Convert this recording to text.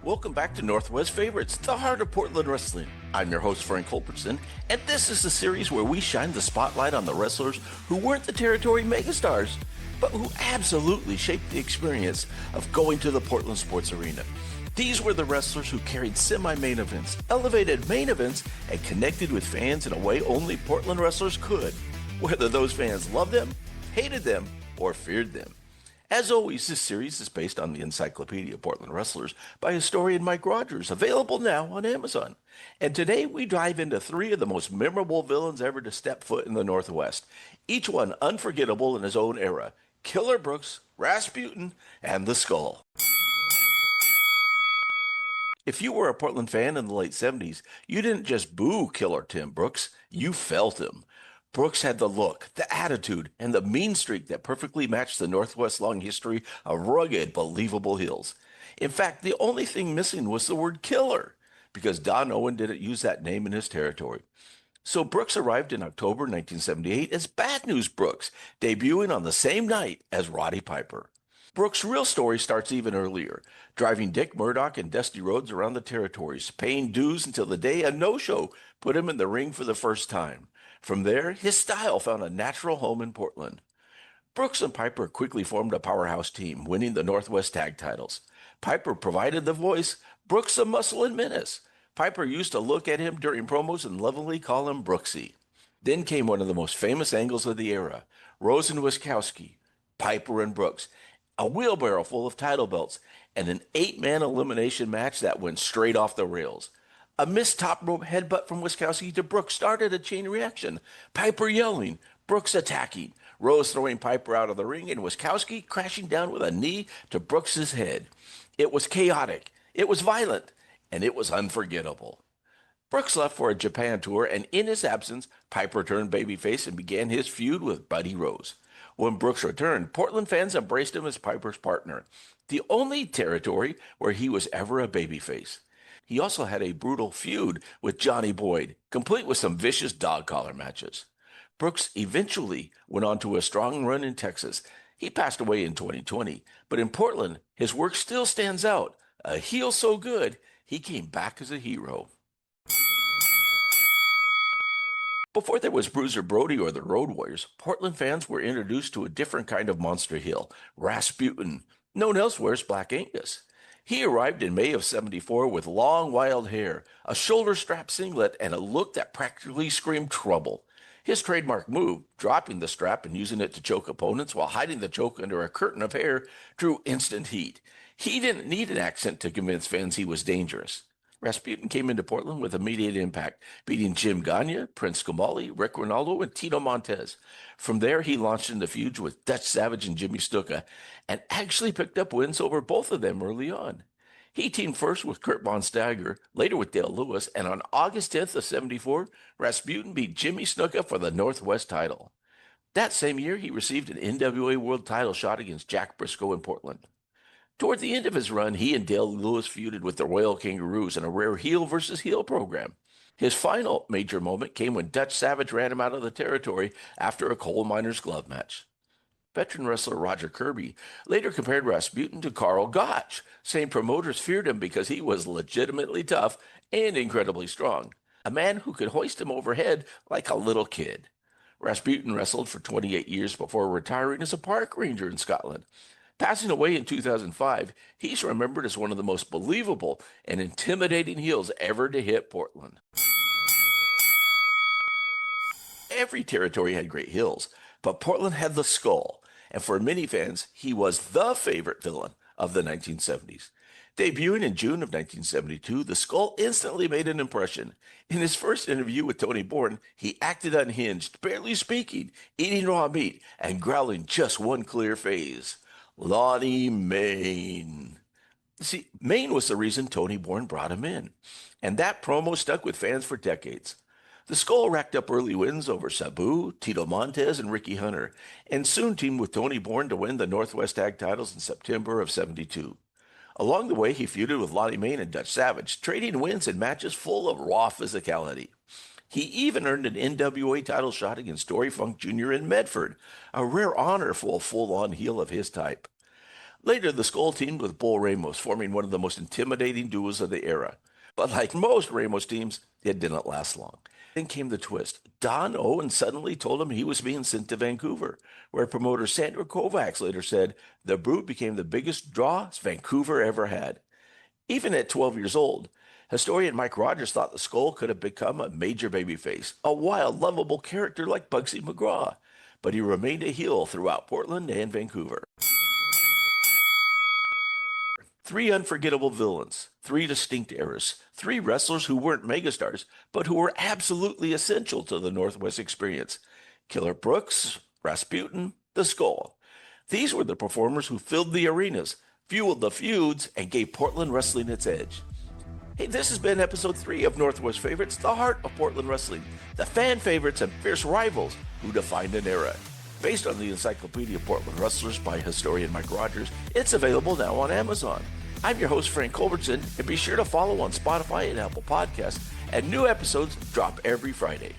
Welcome back to Northwest Favorites, the heart of Portland wrestling. I'm your host, Frank Culbertson, and this is the series where we shine the spotlight on the wrestlers who weren't the territory megastars, but who absolutely shaped the experience of going to the Portland sports arena. These were the wrestlers who carried semi-main events, elevated main events, and connected with fans in a way only Portland wrestlers could, whether those fans loved them, hated them, or feared them. As always, this series is based on the Encyclopedia of Portland Wrestlers by historian Mike Rogers, available now on Amazon. And today we dive into three of the most memorable villains ever to step foot in the Northwest, each one unforgettable in his own era: Killer Brooks, Rasputin, and the Skull. If you were a Portland fan in the late 70s, you didn't just boo Killer Tim Brooks, you felt him. Brooks had the look, the attitude, and the mean streak that perfectly matched the Northwest's long history of rugged, believable heels. In fact, the only thing missing was the word killer, because Don Owen didn't use that name in his territory. So Brooks arrived in October 1978 as Bad News Brooks, debuting on the same night as Roddy Piper. Brooks' real story starts even earlier, driving Dick Murdoch and Dusty Rhodes around the territories, paying dues until the day a no-show put him in the ring for the first time. From there, his style found a natural home in Portland. Brooks and Piper quickly formed a powerhouse team, winning the Northwest Tag titles. Piper provided the voice, Brooks the muscle and menace. Piper used to look at him during promos and lovingly call him Brooksy. Then came one of the most famous angles of the era, Rose and Wiskowski, Piper and Brooks, a wheelbarrow full of title belts, and an 8-man elimination match that went straight off the rails. A missed top rope headbutt from Wiskowski to Brooks started a chain reaction. Piper yelling, Brooks attacking, Rose throwing Piper out of the ring, and Wiskowski crashing down with a knee to Brooks's head. It was chaotic, it was violent, and it was unforgettable. Brooks left for a Japan tour, and in his absence, Piper turned babyface and began his feud with Buddy Rose. When Brooks returned, Portland fans embraced him as Piper's partner, the only territory where he was ever a babyface. He also had a brutal feud with Johnny Boyd, complete with some vicious dog collar matches. Brooks eventually went on to a strong run in Texas. He passed away in 2020, but in Portland, his work still stands out. A heel so good, he came back as a hero. Before there was Bruiser Brody or the Road Warriors, Portland fans were introduced to a different kind of monster heel, Rasputin, known elsewhere as Black Angus. He arrived in May of '74 with long, wild hair, a shoulder-strap singlet, and a look that practically screamed trouble. His trademark move, dropping the strap and using it to choke opponents while hiding the choke under a curtain of hair, drew instant heat. He didn't need an accent to convince fans he was dangerous. Rasputin came into Portland with immediate impact, beating Jim Gagne, Prince Kamali, Rick Ronaldo, and Tito Montez. From there, he launched into feuds with Dutch Savage and Jimmy Snuka, and actually picked up wins over both of them early on. He teamed first with Kurt Von Stagger, later with Dale Lewis, and on August 10th of '74, Rasputin beat Jimmy Snuka for the Northwest title. That same year, he received an NWA World title shot against Jack Briscoe in Portland. Toward the end of his run, he and Dale Lewis feuded with the Royal Kangaroos in a rare heel versus heel program. His final major moment came when Dutch Savage ran him out of the territory after a coal miner's glove match. Veteran wrestler Roger Kirby later compared Rasputin to Carl Gotch, saying promoters feared him because he was legitimately tough and incredibly strong, a man who could hoist him overhead like a little kid. Rasputin wrestled for 28 years before retiring as a park ranger in Scotland. Passing away in 2005, he's remembered as one of the most believable and intimidating heels ever to hit Portland. Every territory had great heels, but Portland had the Skull, and for many fans, he was the favorite villain of the 1970s. Debuting in June of 1972, the Skull instantly made an impression. In his first interview with Tony Borne, he acted unhinged, barely speaking, eating raw meat, and growling just one clear phase: Lonnie Mayne. See, Mayne was the reason Tony Borne brought him in, and that promo stuck with fans for decades. The Skull racked up early wins over Sabu, Tito Montez, and Ricky Hunter, and soon teamed with Tony Borne to win the Northwest Tag titles in September of '72. Along the way, he feuded with Lonnie Mayne and Dutch Savage, trading wins in matches full of raw physicality. He even earned an NWA title shot against Dory Funk Jr. in Medford, a rare honor for a full-on heel of his type. Later, the Skull teamed with Bull Ramos, forming one of the most intimidating duos of the era. But like most Ramos teams, it didn't last long. Then came the twist. Don Owen suddenly told him he was being sent to Vancouver, where promoter Sandor Kovacs later said the Brute became the biggest draw Vancouver ever had. Even at 12 years old, historian Mike Rogers thought the Skull could have become a major babyface, a wild, lovable character like Bugsy McGraw. But he remained a heel throughout Portland and Vancouver. 3 unforgettable villains, 3 distinct eras, 3 wrestlers who weren't megastars, but who were absolutely essential to the Northwest experience. Killer Brooks, Rasputin, the Skull. These were the performers who filled the arenas, fueled the feuds, and gave Portland wrestling its edge. Hey, this has been episode 3 of Northwest Favorites, the heart of Portland wrestling, the fan favorites and fierce rivals who defined an era. Based on the Encyclopedia of Portland Wrestlers by historian Mike Rogers, it's available now on Amazon. I'm your host, Frank Culbertson, and be sure to follow on Spotify and Apple Podcasts, and new episodes drop every Friday.